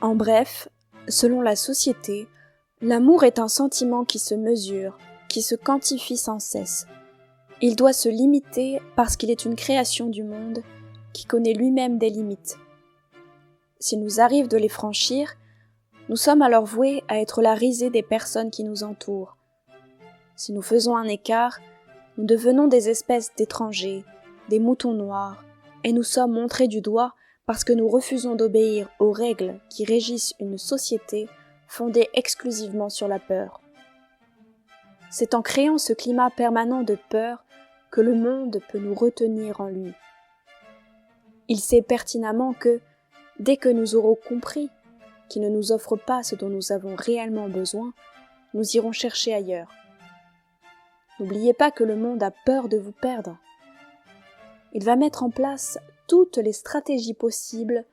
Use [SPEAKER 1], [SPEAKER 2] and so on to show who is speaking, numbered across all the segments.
[SPEAKER 1] En bref, selon la société, l'amour est un sentiment qui se mesure, qui se quantifie sans cesse. Il doit se limiter parce qu'il est une création du monde qui connaît lui-même des limites. S'il nous arrive de les franchir, nous sommes alors voués à être la risée des personnes qui nous entourent. Si nous faisons un écart, nous devenons des espèces d'étrangers, des moutons noirs, et nous sommes montrés du doigt parce que nous refusons d'obéir aux règles qui régissent une société fondée exclusivement sur la peur. C'est en créant ce climat permanent de peur que le monde peut nous retenir en lui. Il sait pertinemment que, dès que nous aurons compris qu'il ne nous offre pas ce dont nous avons réellement besoin, nous irons chercher ailleurs. N'oubliez pas que le monde a peur de vous perdre. Il va mettre en place toutes les stratégies possibles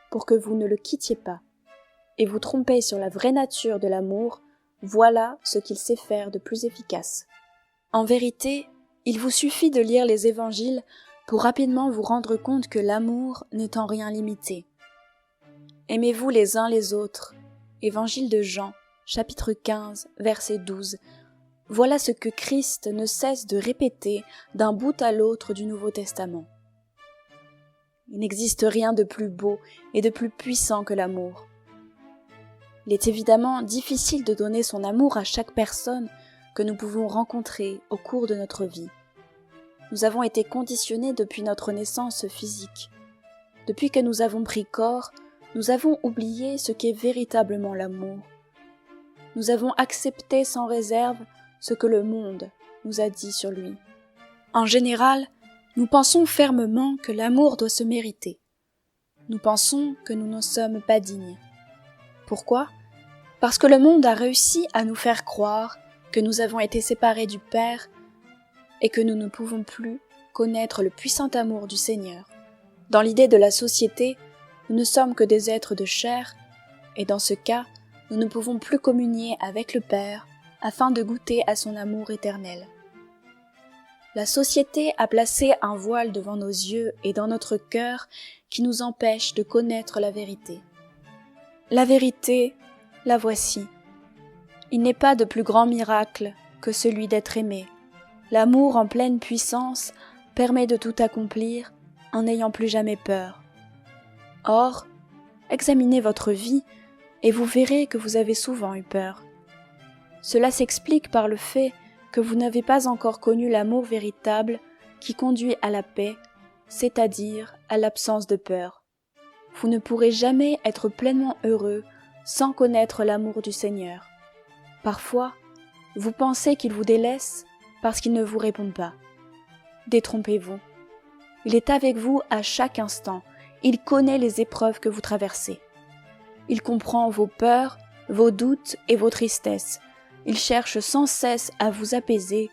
[SPEAKER 1] pour que vous ne le quittiez pas. Et vous tromper sur la vraie nature de l'amour, voilà ce qu'il sait faire de plus efficace. En vérité, il vous suffit de lire les évangiles pour rapidement vous rendre compte que l'amour n'est en rien limité. Aimez-vous les uns les autres. Évangile de Jean, chapitre 15, verset 12. Voilà ce que Christ ne cesse de répéter d'un bout à l'autre du Nouveau Testament. Il n'existe rien de plus beau et de plus puissant que l'amour. Il est évidemment difficile de donner son amour à chaque personne que nous pouvons rencontrer au cours de notre vie. Nous avons été conditionnés depuis notre naissance physique. Depuis que nous avons pris corps, nous avons oublié ce qu'est véritablement l'amour. Nous avons accepté sans réserve ce que le monde nous a dit sur lui. En général, nous pensons fermement que l'amour doit se mériter. Nous pensons que nous n'en sommes pas dignes. Pourquoi ? Parce que le monde a réussi à nous faire croire que nous avons été séparés du Père et que nous ne pouvons plus connaître le puissant amour du Seigneur. Dans l'idée de la société, nous ne sommes que des êtres de chair, et dans ce cas, nous ne pouvons plus communier avec le Père afin de goûter à son amour éternel. La société a placé un voile devant nos yeux et dans notre cœur qui nous empêche de connaître la vérité. La vérité, la voici. Il n'est pas de plus grand miracle que celui d'être aimé. L'amour en pleine puissance permet de tout accomplir en n'ayant plus jamais peur. Or, examinez votre vie et vous verrez que vous avez souvent eu peur. Cela s'explique par le fait que vous n'avez pas encore connu l'amour véritable qui conduit à la paix, c'est-à-dire à l'absence de peur. Vous ne pourrez jamais être pleinement heureux sans connaître l'amour du Seigneur. Parfois, vous pensez qu'il vous délaisse parce qu'il ne vous répond pas. Détrompez-vous. Il est avec vous à chaque instant. Il connaît les épreuves que vous traversez. Il comprend vos peurs, vos doutes et vos tristesses. Il cherche sans cesse à vous apaiser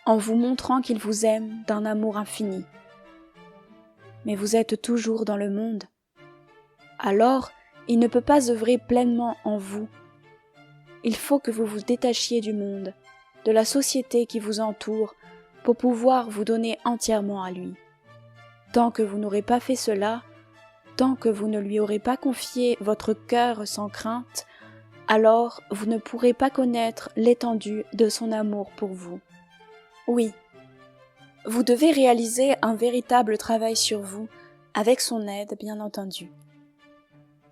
[SPEAKER 1] en vous montrant qu'il vous aime d'un amour infini. Mais vous êtes toujours dans le monde. Alors, il ne peut pas œuvrer pleinement en vous. Il faut que vous vous détachiez du monde, de la société qui vous entoure, pour pouvoir vous donner entièrement à lui. Tant que vous n'aurez pas fait cela, tant que vous ne lui aurez pas confié votre cœur sans crainte, alors vous ne pourrez pas connaître l'étendue de son amour pour vous. Oui, vous devez réaliser un véritable travail sur vous, avec son aide bien entendu.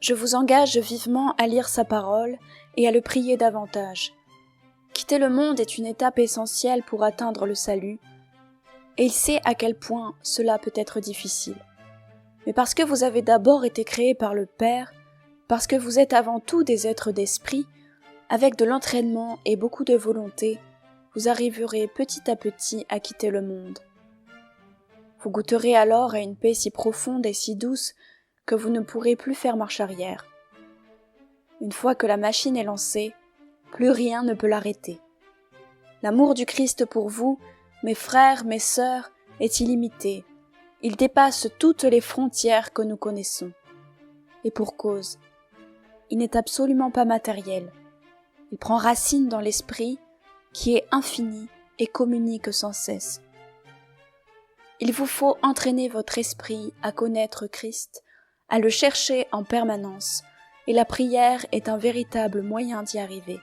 [SPEAKER 1] Je vous engage vivement à lire sa parole et à le prier davantage. Quitter le monde est une étape essentielle pour atteindre le salut, et il sait à quel point cela peut être difficile. Mais parce que vous avez d'abord été créés par le Père, parce que vous êtes avant tout des êtres d'esprit, avec de l'entraînement et beaucoup de volonté, vous arriverez petit à petit à quitter le monde. Vous goûterez alors à une paix si profonde et si douce que vous ne pourrez plus faire marche arrière. Une fois que la machine est lancée, plus rien ne peut l'arrêter. L'amour du Christ pour vous, mes frères, mes sœurs, est illimité. Il dépasse toutes les frontières que nous connaissons. Et pour cause, il n'est absolument pas matériel. Il prend racine dans l'esprit, qui est infini et communique sans cesse. Il vous faut entraîner votre esprit à connaître Christ, à le chercher en permanence, et la prière est un véritable moyen d'y arriver.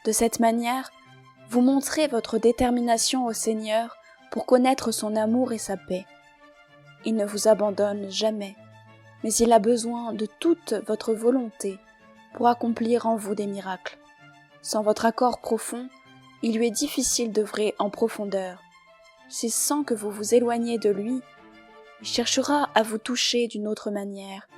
[SPEAKER 1] De cette manière, vous montrez votre détermination au Seigneur pour connaître son amour et sa paix. Il ne vous abandonne jamais, mais il a besoin de toute votre volonté pour accomplir en vous des miracles. Sans votre accord profond, il lui est difficile d'œuvrer en profondeur. C'est sans que vous vous éloigniez de lui, il cherchera à vous toucher d'une autre manière.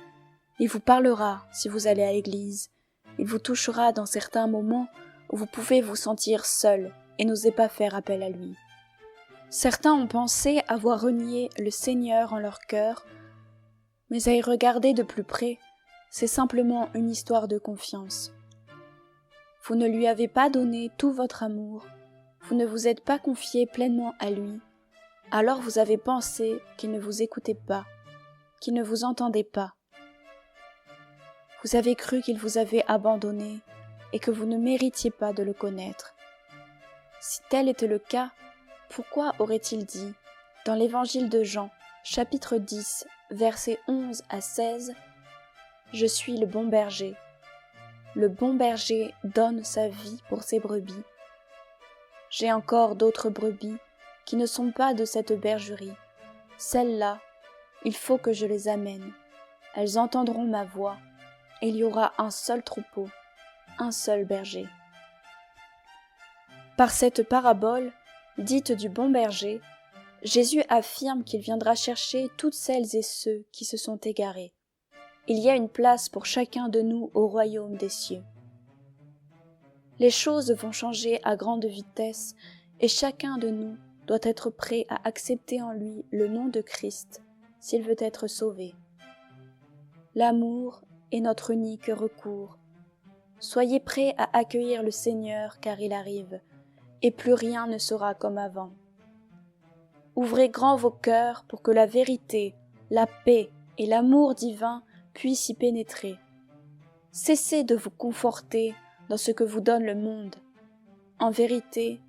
[SPEAKER 1] Il vous parlera si vous allez à l'église. Il vous touchera dans certains moments où vous pouvez vous sentir seul et n'osez pas faire appel à lui. Certains ont pensé avoir renié le Seigneur en leur cœur, mais à y regarder de plus près, c'est simplement une histoire de confiance. Vous ne lui avez pas donné tout votre amour, vous ne vous êtes pas confié pleinement à lui, alors vous avez pensé qu'il ne vous écoutait pas, qu'il ne vous entendait pas. Vous avez cru qu'il vous avait abandonné et que vous ne méritiez pas de le connaître. Si tel était le cas, pourquoi aurait-il dit, dans l'évangile de Jean, chapitre 10, versets 11 à 16, « Je suis le bon berger. Le bon berger donne sa vie pour ses brebis. J'ai encore d'autres brebis qui ne sont pas de cette bergerie. Celles-là, il faut que je les amène. Elles entendront ma voix, et il y aura un seul troupeau, un seul berger. » Par cette parabole, dite du bon berger, Jésus affirme qu'il viendra chercher toutes celles et ceux qui se sont égarés. Il y a une place pour chacun de nous au royaume des cieux. Les choses vont changer à grande vitesse et chacun de nous doit être prêt à accepter en lui le nom de Christ s'il veut être sauvé. L'amour est notre unique recours. Soyez prêts à accueillir le Seigneur car il arrive, et plus rien ne sera comme avant. Ouvrez grand vos cœurs pour que la vérité, la paix et l'amour divin puissent y pénétrer. Cessez de vous conforter dans ce que vous donne le monde. En vérité,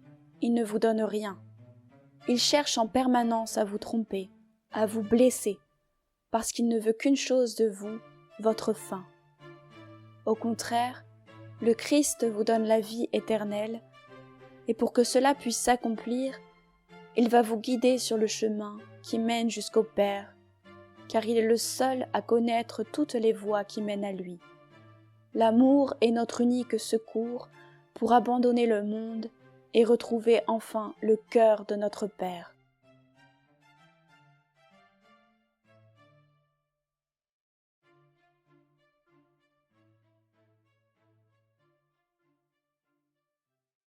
[SPEAKER 1] il ne vous donne rien. Il cherche en permanence à vous tromper, à vous blesser, parce qu'il ne veut qu'une chose de vous, votre faim. Au contraire, le Christ vous donne la vie éternelle, et pour que cela puisse s'accomplir, il va vous guider sur le chemin qui mène jusqu'au Père, car il est le seul à connaître toutes les voies qui mènent à lui. L'amour est notre unique secours pour abandonner le monde et retrouver enfin le cœur de notre Père.